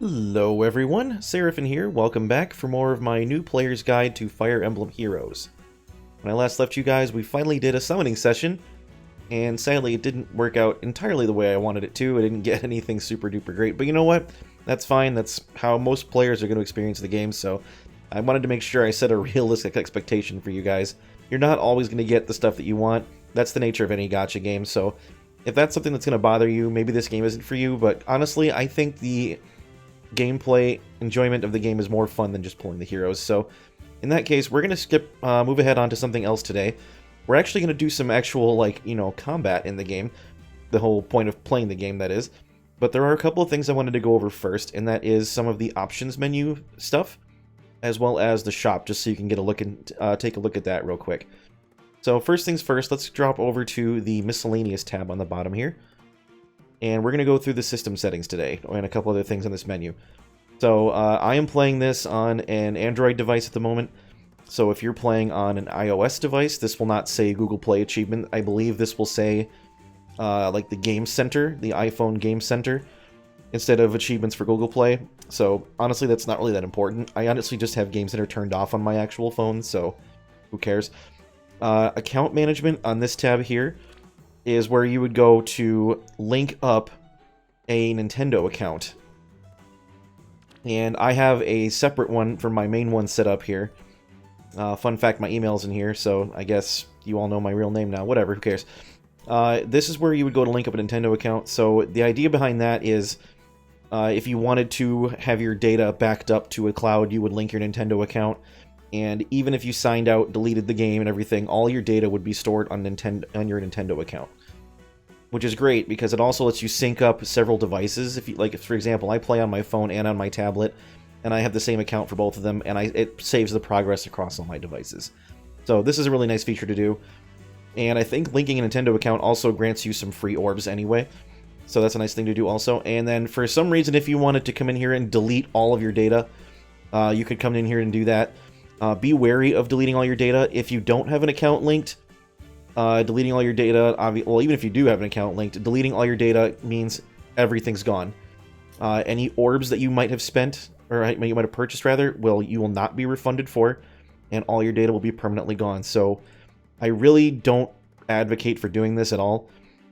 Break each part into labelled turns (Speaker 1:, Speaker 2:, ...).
Speaker 1: Hello everyone, Seraphin here, welcome back for more of my new player's guide to Fire Emblem Heroes. When I last left you guys, we finally did a summoning session, and sadly it didn't work out entirely the way I wanted it to. I didn't get anything super duper great, but you know what? That's fine, that's how most players are going to experience the game, so I wanted to make sure I set a realistic expectation for you guys. You're not always going to get the stuff that you want. That's the nature of any gacha game, so if that's something that's going to bother you, maybe this game isn't for you, but honestly, I think the gameplay enjoyment of the game is more fun than just pulling the heroes. So in that case, we're going to move ahead on to something else today. We're actually going to do some actual, combat in the game. The whole point of playing the game, that is. But there are a couple of things I wanted to go over first, and that is some of the options menu stuff, as well as the shop, just so you can get a look and take a look at that real quick. So first things first, let's drop over to the miscellaneous tab on the bottom here. And we're going to go through the system settings today, and a couple other things on this menu. So, I am playing this on an Android device at the moment. So if you're playing on an iOS device, this will not say Google Play Achievement. I believe this will say, like the Game Center, the iPhone Game Center, instead of achievements for Google Play. So, honestly, that's not really that important. I honestly just have Game Center turned off on my actual phone, so who cares? Account management on this tab here is where you would go to link up a Nintendo account. And I have a separate one from my main one set up here. Fun fact, my email's in here, so I guess you all know my real name now. Whatever, who cares? This is where you would go to link up a Nintendo account. So the idea behind that is if you wanted to have your data backed up to a cloud, you would link your Nintendo account. And even if you signed out, deleted the game and everything, all your data would be stored on your Nintendo account. Which is great, because it also lets you sync up several devices. If you, for example, I play on my phone and on my tablet, and I have the same account for both of them, and it saves the progress across all my devices. So this is a really nice feature to do. And I think linking a Nintendo account also grants you some free orbs anyway. So that's a nice thing to do also. And then for some reason, if you wanted to come in here and delete all of your data, you could come in here and do that. Be wary of deleting all your data. If you don't have an account linked, deleting all your data, well, even if you do have an account linked, deleting all your data means everything's gone. Any orbs that you might have spent, or you might have purchased rather, you will not be refunded for, and all your data will be permanently gone. So I really don't advocate for doing this at all,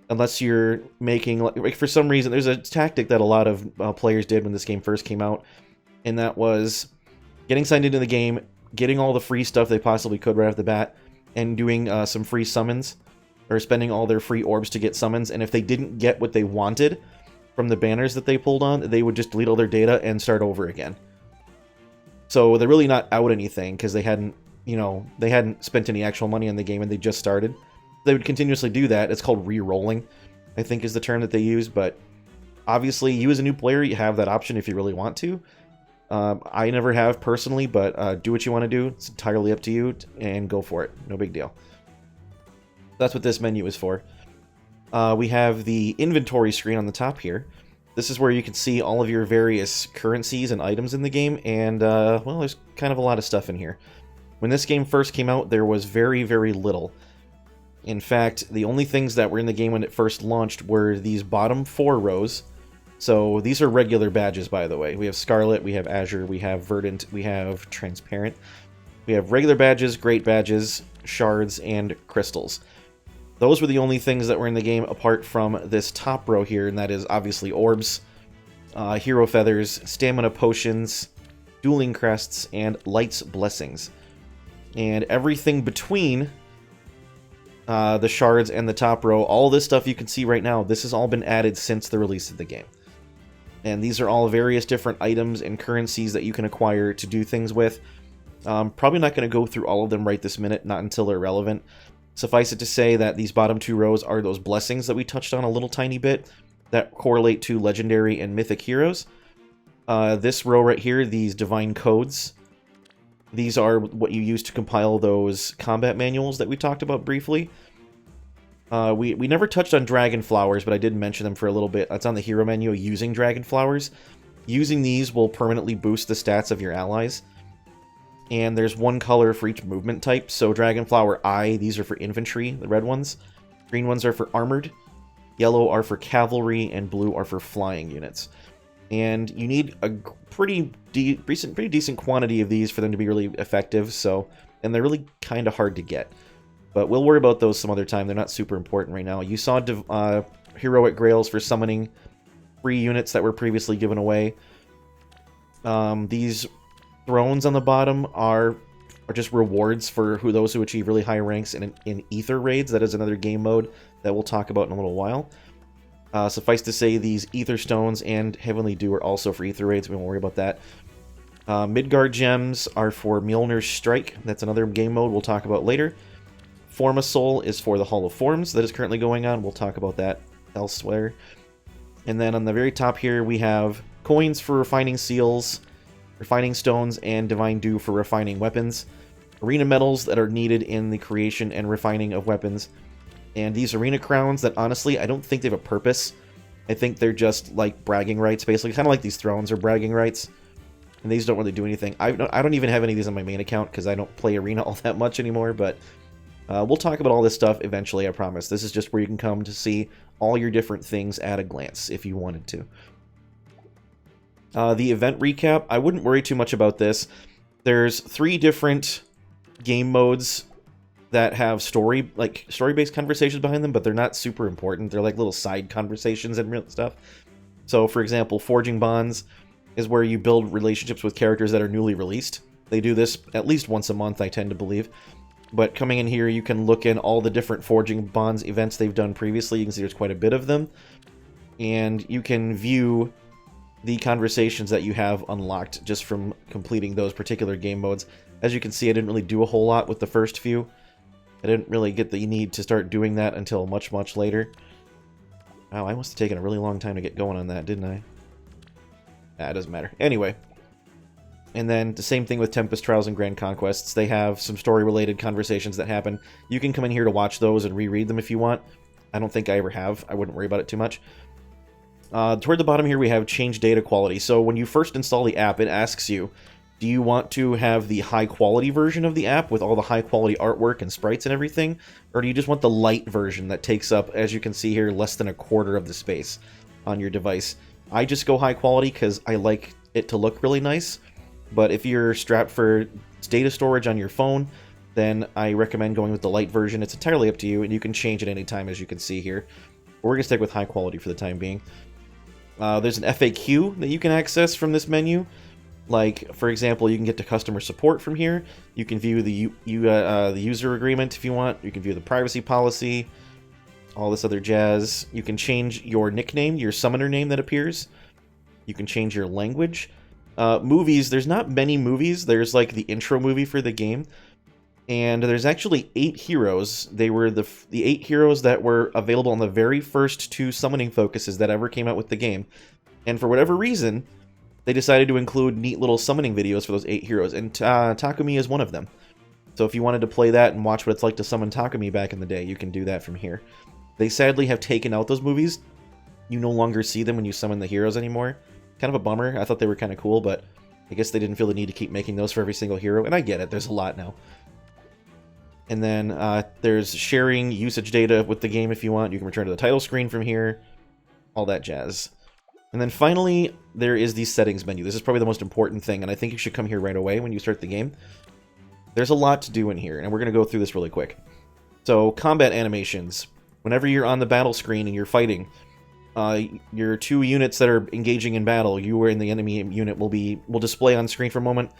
Speaker 1: unless you're making, for some reason, there's a tactic that a lot of players did when this game first came out, and that was getting signed into the game, getting all the free stuff they possibly could right off the bat, and doing some free summons, or spending all their free orbs to get summons, and if they didn't get what they wanted from the banners that they pulled on, they would just delete all their data and start over again. So they're really not out anything, because they hadn't spent any actual money on the game and they just started. They would continuously do that. It's called re-rolling, I think is the term that they use, but obviously you as a new player, you have that option if you really want to. I never have personally, but do what you want to do. It's entirely up to you, and go for it. No big deal. That's what this menu is for. We have the inventory screen on the top here. This is where you can see all of your various currencies and items in the game, and, well, there's kind of a lot of stuff in here. When this game first came out, there was very, very little. In fact, the only things that were in the game when it first launched were these bottom 4 rows. So these are regular badges, by the way. We have Scarlet, we have Azure, we have Verdant, we have Transparent. We have regular badges, Great Badges, Shards, and Crystals. Those were the only things that were in the game apart from this top row here, and that is obviously Orbs, Hero Feathers, Stamina Potions, Dueling Crests, and Light's Blessings. And everything between the Shards and the top row, all this stuff you can see right now, this has all been added since the release of the game. And these are all various different items and currencies that you can acquire to do things with. Probably not going to go through all of them right this minute, not until they're relevant. Suffice it to say that these bottom 2 rows are those blessings that we touched on a little tiny bit that correlate to legendary and mythic heroes. This row right here, these divine codes, these are what you use to compile those combat manuals that we talked about briefly. We never touched on Dragon Flowers, but I did mention them for a little bit. That's on the hero menu, using Dragon Flowers. Using these will permanently boost the stats of your allies. And there's one color for each movement type. So Dragonflower I, these are for infantry, the red ones. Green ones are for armored. Yellow are for cavalry, and blue are for flying units. and you need a pretty decent quantity of these for them to be really effective. So, and they're really kind of hard to get. But we'll worry about those some other time. They're not super important right now. You saw heroic grails for summoning free units that were previously given away. These thrones on the bottom are just rewards for those who achieve really high ranks in Ether raids. That is another game mode that we'll talk about in a little while. Suffice to say, these Ether Stones and Heavenly Dew are also for Ether raids. We won't worry about that. Midgard Gems are for Mjolnir's Strike. That's another game mode we'll talk about later. Forma Soul is for the Hall of Forms that is currently going on. We'll talk about that elsewhere. And then on the very top here, we have coins for refining seals, refining stones, and Divine Dew for refining weapons. Arena medals that are needed in the creation and refining of weapons. And these arena crowns that, honestly, I don't think they have a purpose. I think they're just like bragging rights, basically. Kind of like these thrones are bragging rights. And these don't really do anything. I don't even have any of these on my main account because I don't play arena all that much anymore, but we'll talk about all this stuff eventually, I promise. This is just where you can come to see all your different things at a glance, if you wanted to. The event recap, I wouldn't worry too much about this. There's 3 different game modes that have story-based conversations behind them, but they're not super important. They're like little side conversations and real stuff. So, for example, Forging Bonds is where you build relationships with characters that are newly released. They do this at least once a month, I tend to believe. But coming in here, you can look in all the different Forging Bonds events they've done previously. You can see there's quite a bit of them. And you can view the conversations that you have unlocked just from completing those particular game modes. As you can see, I didn't really do a whole lot with the first few. I didn't really get the need to start doing that until much, much later. Wow, I must have taken a really long time to get going on that, didn't I? Nah, it doesn't matter. Anyway. And then the same thing with Tempest Trials and Grand Conquests. They have some story-related conversations that happen. You can come in here to watch those and reread them if you want. I don't think I ever have. I wouldn't worry about it too much. Toward the bottom here, we have change data quality. So when you first install the app, it asks you, do you want to have the high-quality version of the app with all the high-quality artwork and sprites and everything? Or do you just want the light version that takes up, as you can see here, less than a quarter of the space on your device? I just go high-quality because I like it to look really nice. But if you're strapped for data storage on your phone, then I recommend going with the light version. It's entirely up to you, and you can change at any time, as you can see here. We're going to stick with high quality for the time being. There's an FAQ that you can access from this menu. Like, for example, you can get to customer support from here. You can view the user agreement if you want. You can view the privacy policy, all this other jazz. You can change your nickname, your summoner name that appears. You can change your language. Movies, there's not many movies. There's like the intro movie for the game. And there's actually 8 heroes. They were the 8 heroes that were available on the very first 2 summoning focuses that ever came out with the game. And for whatever reason, they decided to include neat little summoning videos for those 8 heroes. And Takumi is one of them. So if you wanted to play that and watch what it's like to summon Takumi back in the day, you can do that from here. They sadly have taken out those movies. You no longer see them when you summon the heroes anymore. Kind of a bummer. I thought they were kind of cool, but I guess they didn't feel the need to keep making those for every single hero, and I get it. There's a lot now. And then there's sharing usage data with the game if you want. You can return to the title screen from here. All that jazz. And then finally, there is the settings menu. This is probably the most important thing, and I think you should come here right away when you start the game. There's a lot to do in here, and we're going to go through this really quick. So, combat animations. Whenever you're on the battle screen and you're fighting, your 2 units that are engaging in battle, you and the enemy unit will display on screen for a moment.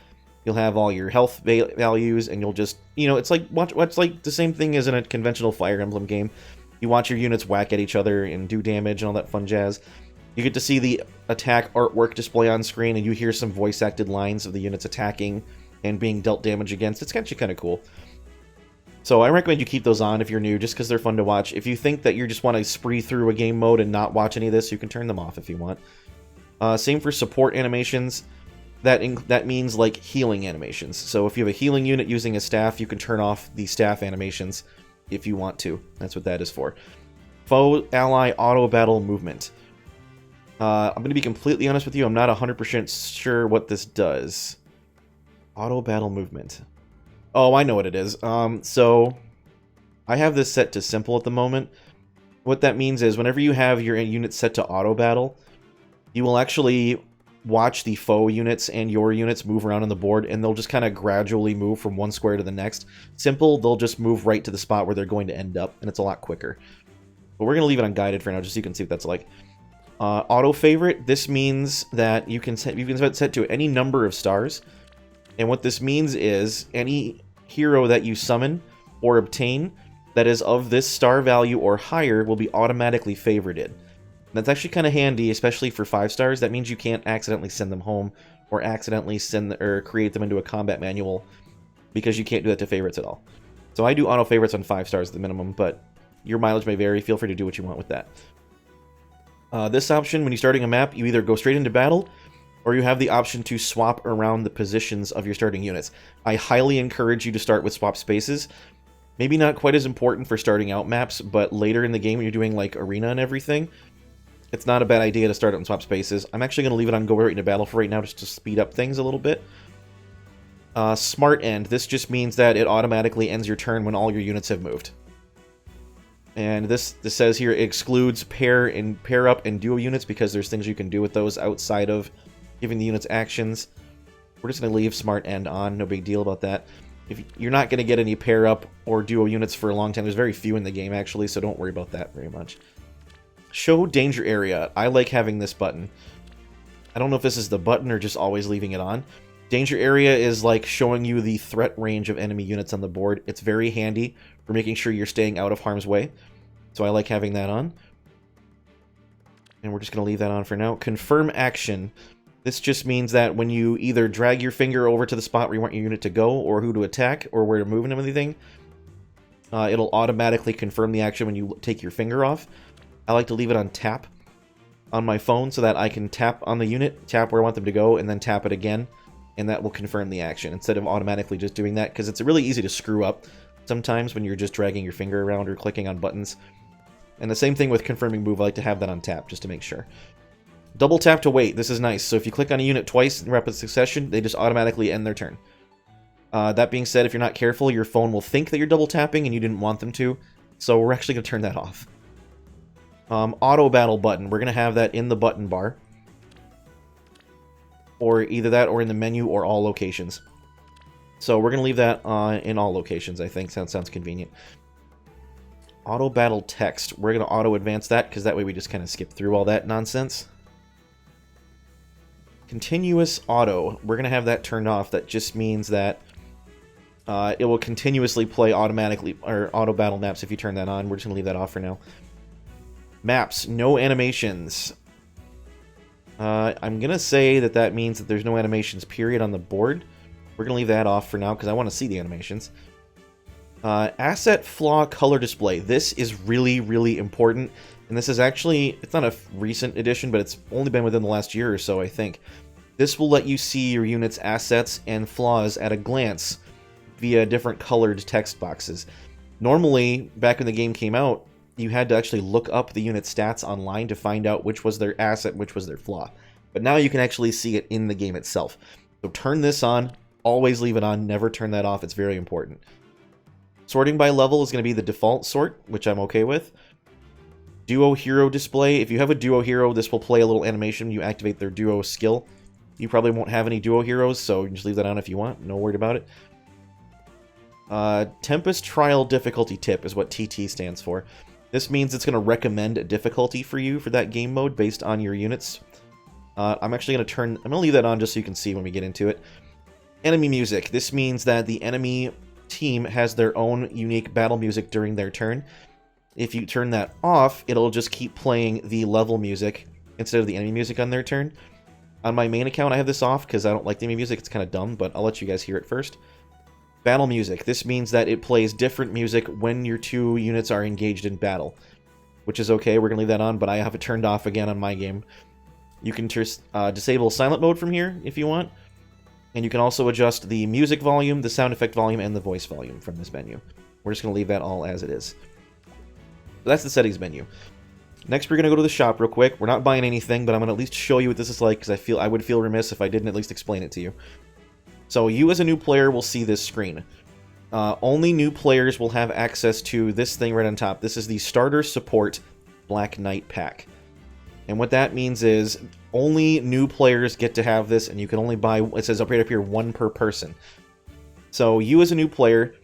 Speaker 1: You'll have all your health values, and you'll just, it's like like the same thing as in a conventional Fire Emblem game. You watch your units whack at each other and do damage and all that fun jazz. You get to see the attack artwork display on screen, and you hear some voice-acted lines of the units attacking and being dealt damage against. It's actually kind of cool. So I recommend you keep those on if you're new, just because they're fun to watch. If you think that you just want to spree through a game mode and not watch any of this, you can turn them off if you want. Same for support animations. That means like healing animations. So if you have a healing unit using a staff, you can turn off the staff animations if you want to. That's what that is for. Foe ally auto battle movement. I'm going to be completely honest with you. I'm not 100% sure what this does. Auto battle movement. Oh, I know what it is. So I have this set to simple at the moment. What that means is whenever you have your unit set to auto battle, you will actually watch the foe units and your units move around on the board, and they'll just kind of gradually move from one square to the next. Simple, they'll just move right to the spot where they're going to end up, and it's a lot quicker. But we're going to leave it unguided for now, just so you can see what that's like. Auto favorite, this means that you can set to any number of stars. And what this means is any hero that you summon or obtain that is of this star value or higher will be automatically favorited. That's actually kind of handy, especially for 5 stars. That means you can't accidentally send them home or accidentally create them into a combat manual, because you can't do that to favorites at all. So I do auto favorites on 5 stars at the minimum, but your mileage may vary. Feel free to do what you want with that. This option, when you're starting a map, you either go straight into battle, or you have the option to swap around the positions of your starting units. I highly encourage you to start with swap spaces. Maybe not quite as important for starting out maps, but later in the game when you're doing like arena and everything, it's not a bad idea to start on swap spaces. I'm actually going to leave it on go right into battle for right now, just to speed up things a little bit. Smart end. This just means that it automatically ends your turn when all your units have moved. And this says here it excludes pair up and duo units, because there's things you can do with those outside of giving the units actions. We're just going to leave smart end on. No big deal about that. If you're not going to get any pair up or duo units for a long time. There's very few in the game actually, so don't worry about that very much. Show danger area. I like having this button. I don't know if this is the button or just always leaving it on. Danger area is like showing you the threat range of enemy units on the board. It's very handy for making sure you're staying out of harm's way. So I like having that on. And we're just going to leave that on for now. Confirm action. This just means that when you either drag your finger over to the spot where you want your unit to go, or who to attack, or where to move and everything, it'll automatically confirm the action when you take your finger off. I like to leave it on tap on my phone so that I can tap on the unit, tap where I want them to go, and then tap it again, and that will confirm the action, instead of automatically just doing that, because it's really easy to screw up sometimes when you're just dragging your finger around or clicking on buttons. And the same thing with confirming move, I like to have that on tap, just to make sure. Double tap to wait, this is nice. So if you click on a unit twice in rapid succession, they just automatically end their turn. That being said, if you're not careful, your phone will think that you're double tapping and you didn't want them to, so we're actually going to turn that off. Auto battle button, we're going to have that in the button bar. Or either that or in the menu or all locations. So we're going to leave that in all locations, I think. Sounds convenient. Auto battle text, we're going to auto advance that, because that way we just kind of skip through all that nonsense. Continuous auto, we're going to have that turned off. That just means that it will continuously play automatically, or auto battle maps if you turn that on. We're just going to leave that off for now. Maps, no animations. I'm going to say that means that there's no animations, period, on the board. We're going to leave that off for now, because I want to see the animations. Asset flaw color display. This is really, really important. And this is actually, it's not a recent addition, but it's only been within the last year or so, I think. This will let you see your unit's assets and flaws at a glance via different colored text boxes. Normally, back when the game came out, you had to actually look up the unit stats online to find out which was their asset, which was their flaw. But now you can actually see it in the game itself. So turn this on, always leave it on, never turn that off, it's very important. Sorting by level is going to be the default sort, which I'm okay with. Duo hero display, if you have a duo hero, this will play a little animation when you activate their duo skill. You probably won't have any duo heroes, so you can just leave that on if you want, no worried about it. Tempest Trial Difficulty Tip is what TT stands for. This means it's going to recommend a difficulty for you for that game mode based on your units. I'm actually going to leave that on just so you can see when we get into it. Enemy music. This means that the enemy team has their own unique battle music during their turn. If you turn that off, it'll just keep playing the level music instead of the enemy music on their turn. On my main account, I have this off because I don't like the enemy music. It's kind of dumb, but I'll let you guys hear it first. Battle music. This means that it plays different music when your two units are engaged in battle, which is okay. We're going to leave that on, but I have it turned off again on my game. You can disable silent mode from here if you want, and you can also adjust the music volume, the sound effect volume, and the voice volume from this menu. We're just going to leave that all as it is. So that's the settings menu. Next, we're going to go to the shop real quick. We're not buying anything, but I'm going to at least show you what this is like, because I would feel remiss if I didn't at least explain it to you. So you as a new player will see this screen. Only new players will have access to this thing right on top. This is the Starter Support Black Knight Pack. And what that means is only new players get to have this, and you can only buy, it says right up here, 1 per person. So you as a new player,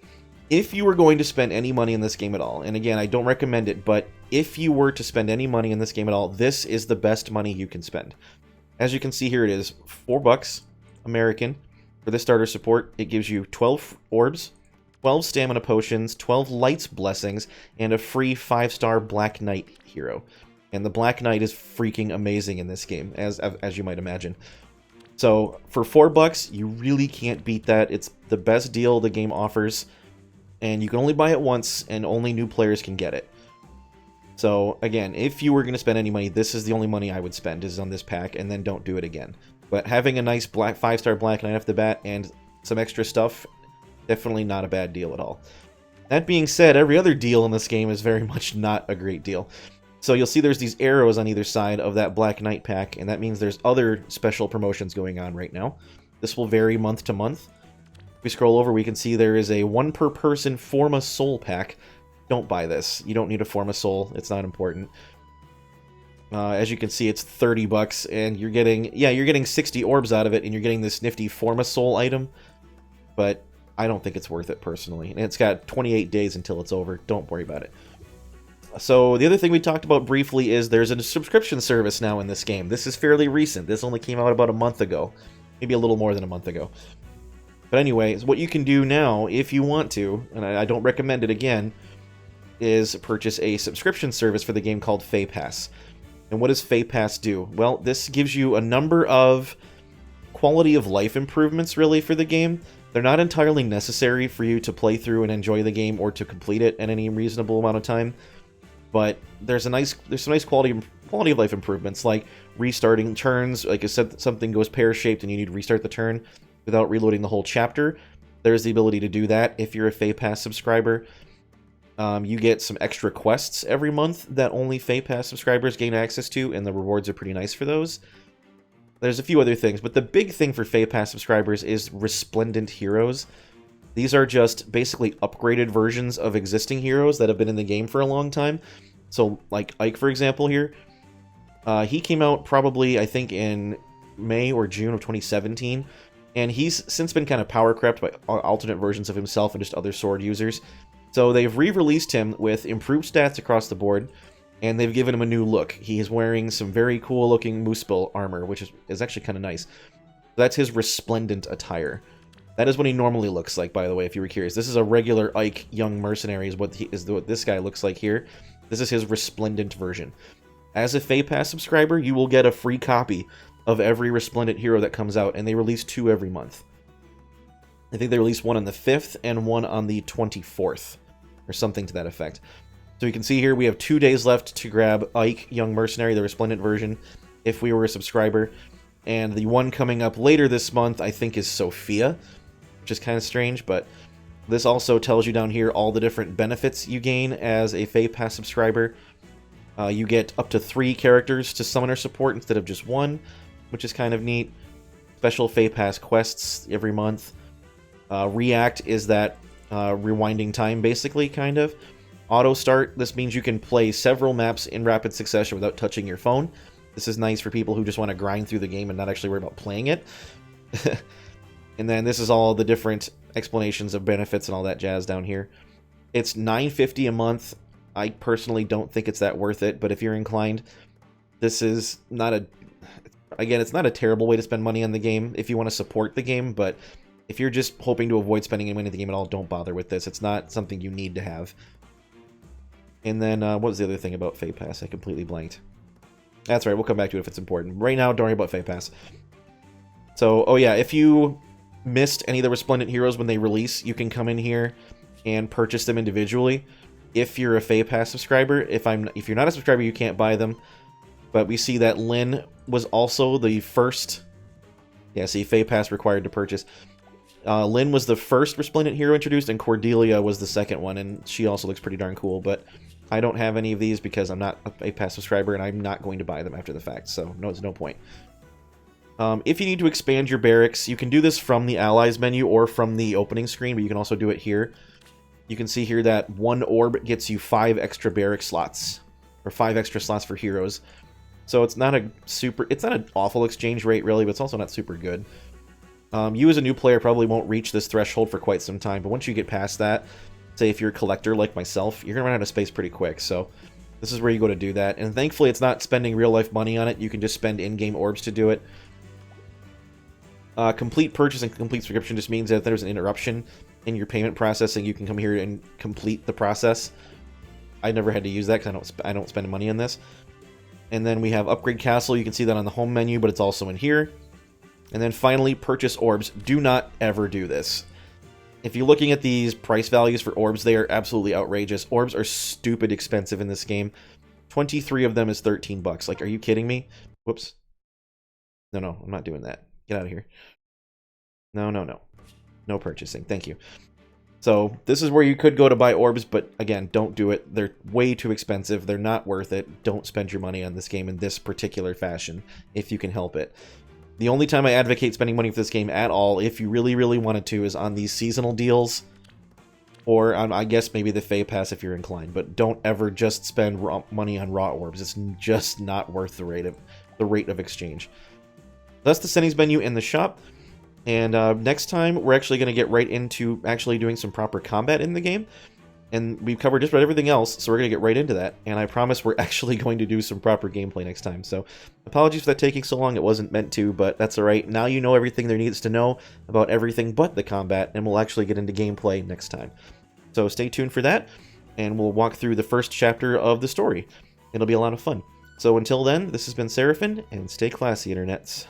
Speaker 1: if you were going to spend any money in this game at all, and again, I don't recommend it, but if you were to spend any money in this game at all, this is the best money you can spend. As you can see here, it is $4 American for the starter support. It gives you 12 orbs, 12 stamina potions, 12 lights blessings, and a free 5-star Black Knight hero. And the Black Knight is freaking amazing in this game, as you might imagine. So for $4, you really can't beat that. It's the best deal the game offers, and you can only buy it once, and only new players can get it. So again, if you were going to spend any money, this is the only money I would spend, is on this pack, and then don't do it again. But having a nice 5-star Black Knight off the bat and some extra stuff, definitely not a bad deal at all. That being said, every other deal in this game is very much not a great deal. So you'll see there's these arrows on either side of that Black Knight pack, and that means there's other special promotions going on right now. This will vary month to month. If we scroll over, we can see there is a 1 per person Forma Soul pack. Don't buy this. You don't need a Forma Soul. It's not important. As you can see, it's $30, and you're getting 60 orbs out of it, and you're getting this nifty Forma Soul item. But I don't think it's worth it, personally. And it's got 28 days until it's over. Don't worry about it. So the other thing we talked about briefly is there's a subscription service now in this game. This is fairly recent. This only came out about a month ago. Maybe a little more than a month ago. But anyways, what you can do now, if you want to, and I don't recommend it again, is purchase a subscription service for the game called Fay Pass. And what does Fay Pass do? Well, this gives you a number of quality of life improvements, really, for the game. They're not entirely necessary for you to play through and enjoy the game or to complete it in any reasonable amount of time. But there's some nice quality of life improvements, like restarting turns. Like I said, something goes pear-shaped and you need to restart the turn without reloading the whole chapter. There's the ability to do that if you're a Fay Pass subscriber. You get some extra quests every month that only Fay Pass subscribers gain access to, and the rewards are pretty nice for those. There's a few other things, but the big thing for Fay Pass subscribers is Resplendent Heroes. These are just basically upgraded versions of existing heroes that have been in the game for a long time. So, like Ike, for example, here. He came out probably, I think, in May or June of 2017. And he's since been kind of power crept by alternate versions of himself and just other sword users. So they've re-released him with improved stats across the board. And they've given him a new look. He is wearing some very cool-looking Mooseville armor, which is actually kind of nice. That's his resplendent attire. That is what he normally looks like, by the way, if you were curious. This is a regular Ike Young Mercenary is what this guy looks like here. This is his resplendent version. As a Fay Pass subscriber, you will get a free copy of every Resplendent hero that comes out, and they release 2 every month. I think they release one on the 5th and one on the 24th, or something to that effect. So you can see here we have 2 days left to grab Ike Young Mercenary, the Resplendent version, if we were a subscriber. And the one coming up later this month, I think, is Sophia, which is kind of strange, but this also tells you down here all the different benefits you gain as a Fay Pass subscriber. You get up to 3 characters to summon or support instead of just 1, which is kind of neat. Special Fay Pass quests every month. React is that rewinding time, basically, kind of. Auto Start, this means you can play several maps in rapid succession without touching your phone. This is nice for people who just want to grind through the game and not actually worry about playing it. And then this is all the different explanations of benefits and all that jazz down here. It's $9.50 a month. I personally don't think it's that worth it, but if you're inclined, this is not a... Again, it's not a terrible way to spend money on the game if you want to support the game, but if you're just hoping to avoid spending any money on the game at all, don't bother with this. It's not something you need to have. And then, what was the other thing about Fay Pass? I completely blanked. That's right, we'll come back to it if it's important. Right now, don't worry about Fay Pass. So, oh yeah, if you missed any of the Resplendent heroes when they release, you can come in here and purchase them individually. If you're a Fay Pass subscriber, if you're not a subscriber, you can't buy them. But we see that Lynn was also the first... Yeah, see, Fay Pass required to purchase. Lynn was the first Resplendent hero introduced, and Cordelia was the second one, and she also looks pretty darn cool, but I don't have any of these because I'm not a Fay Pass subscriber, and I'm not going to buy them after the fact, so no, there's no point. If you need to expand your barracks, you can do this from the Allies menu or from the opening screen, but you can also do it here. You can see here that 1 orb gets you 5 extra barrack slots, or 5 extra slots for heroes. So it's not an awful exchange rate really, but it's also not super good. You as a new player probably won't reach this threshold for quite some time, but once you get past that, say if you're a collector like myself, you're gonna run out of space pretty quick. So this is where you go to do that, and thankfully it's not spending real life money on it. You can just spend in-game orbs to do it. Complete purchase and complete subscription just means that if there's an interruption in your payment processing, you can come here and complete the process. I never had to use that because I don't spend money on this. And then we have Upgrade Castle. You can see that on the home menu, but it's also in here. And then finally, purchase orbs. Do not ever do this. If you're looking at these price values for orbs, they are absolutely outrageous. Orbs are stupid expensive in this game. 23 of them is 13 bucks. Like, are you kidding me? Whoops. No, I'm not doing that. Get out of here. No. No purchasing. Thank you. So this is where you could go to buy orbs, but again, don't do it. They're way too expensive. They're not worth it. Don't spend your money on this game in this particular fashion if you can help it. The only time I advocate spending money for this game at all, if you really, really wanted to, is on these seasonal deals, or on, I guess, maybe the Fay Pass if you're inclined. But don't ever just spend money on raw orbs. It's just not worth the rate of exchange. That's the settings menu in the shop. And next time, we're actually going to get right into actually doing some proper combat in the game. And we've covered just about everything else, so we're going to get right into that. And I promise we're actually going to do some proper gameplay next time. So apologies for that taking so long. It wasn't meant to, but that's alright. Now you know everything there needs to know about everything but the combat, and we'll actually get into gameplay next time. So stay tuned for that, and we'll walk through the first chapter of the story. It'll be a lot of fun. So until then, this has been Seraphin, and stay classy, internets.